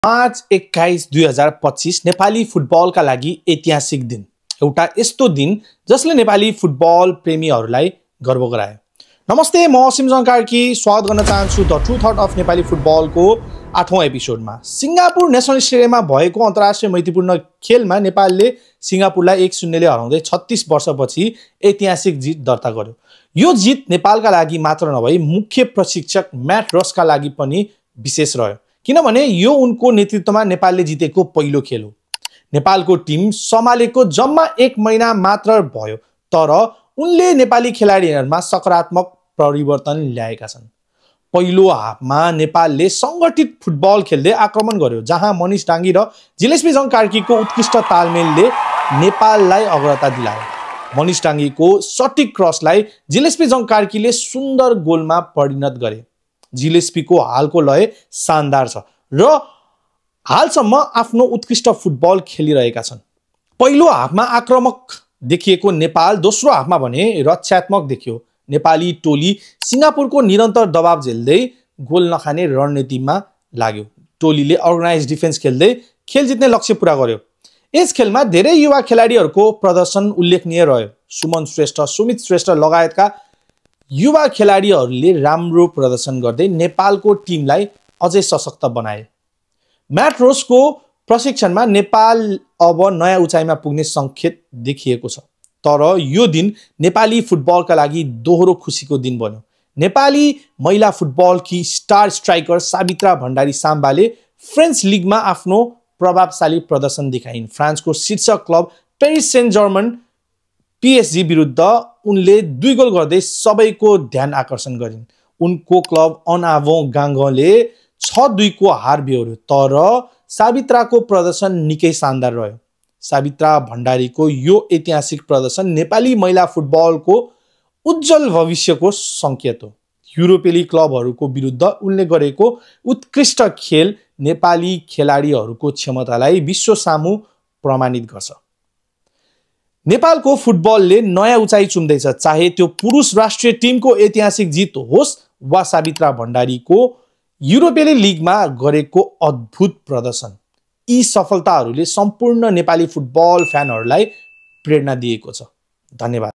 March 21 2025 Nepali फुटबलका लागि ऐतिहासिक दिन। एउटा यस्तो दिन जसले नेपाली फुटबल प्रेमीहरूलाई गर्व गरायो। नमस्ते, म सिमजन कार्की स्वागत गर्न चाहन्छु the truth out of Nepali फुटबलको 8औं एपिसोडमा। सिङ्गापुर नेसनल स्टेडियममा भएको अन्तर्राष्ट्रिय मैत्रीपूर्ण खेलमा नेपालले सिङ्गापुरलाई 1-0 ले हराउँदै 36 वर्षपछि ऐतिहासिक जित दर्ता गर्यो। यो जित नेपालका लागि मात्र नभई मुख्य प्रशिक्षक म्याट रसका लागि पनि विशेष रह्यो, किनभने यो उनको नेतृत्वमा नेपालले जितेको पहिलो खेल हो। नेपालको टिम सम्हालेको जम्मा 1 महिना मात्र भयो, तर उनले नेपाली खेलाडीहरूमा सकारात्मक परिवर्तन ल्याएका छन्। पहिलो हाफमा नेपालले सङ्गठित फुटबल खेल्दै आक्रमण गर्यो, जहाँ मनिष डाङ्गी र जिलेस्पी जङ कार्कीको उत्कृष्ट तालमेलले नेपाललाई अग्रता दिलायो। मनिष डाङ्गीको सटिक क्रसलाई जिलेस्पी जङ कार्कीले सुन्दर गोलमा परिणत गरे। जिलेस्पीको हालको लय शानदार छ र हालसम्म आफ्नो उत्कृष्ट फुटबल खेलिरहेका छन्। पहिलो हाफमा आक्रामक देखिएको नेपाल दोस्रो हाफमा भने रक्षात्मक देखियो। नेपाली टोली सिङ्गापुरको निरन्तर दबाव झेल्दै गोल नखाने रणनीतिमा लाग्यो। टोलीले अर्गनाइज डिफेन्स खेल्दै खेल जित्ने लक्ष्य पूरा गर्यो। यस खेलमा धेरै युवा खेलाडीहरूको प्रदर्शन उल्लेखनीय रह्यो। सुमन श्रेष्ठ, सुमित श्रेष्ठ लगायतका युवा खेलाडीहरूले राम्रो प्रदर्शन गर्दै नेपालको टिमलाई अझै सशक्त बनाए। म्याट रोसको प्रशिक्षणमा नेपाल अब नयाँ उचाइमा पुग्ने सङ्केत देखिएको छ। तर यो दिन नेपाली फुटबलका लागि दोहोरो खुसीको दिन बन्यो। नेपाली महिला फुटबलकी स्टार स्ट्राइकर साबित्रा भण्डारी साम्बाले फ्रेन्च लिगमा आफ्नो प्रभावशाली प्रदर्शन देखाइन्। फ्रान्सको शीर्ष club Paris Saint Germain PSG विरुद्ध उनले 2 गोल गर्दै सबैको ध्यान आकर्षण गरिन्। उनको क्लब अनआभो गाङ्गले 6-2 को हार बेहोर्यो, तर साबित्राको प्रदर्शन निकै शानदार रह्यो। साबित्रा भण्डारीको यो ऐतिहासिक प्रदर्शन नेपाली महिला फुटबलको उज्जवल भविष्यको सङ्केत हो। युरोपेली क्लबहरूको विरुद्ध उनले गरेको उत्कृष्ट खेल नेपाली खेलाडीहरूको क्षमतालाई विश्व सामु प्रमाणित गर्छ। नेपालको फुटबलले नयाँ उचाइ चुम्दैछ, चाहे त्यो पुरुष राष्ट्रिय टिमको ऐतिहासिक जित होस् वा साबित्रा भण्डारीको युरोपेली लिगमा गरेको अद्भुत प्रदर्शन। यी सफलताहरूले सम्पूर्ण नेपाली फुटबल फ्यानहरूलाई प्रेरणा दिएको छ। धन्यवाद।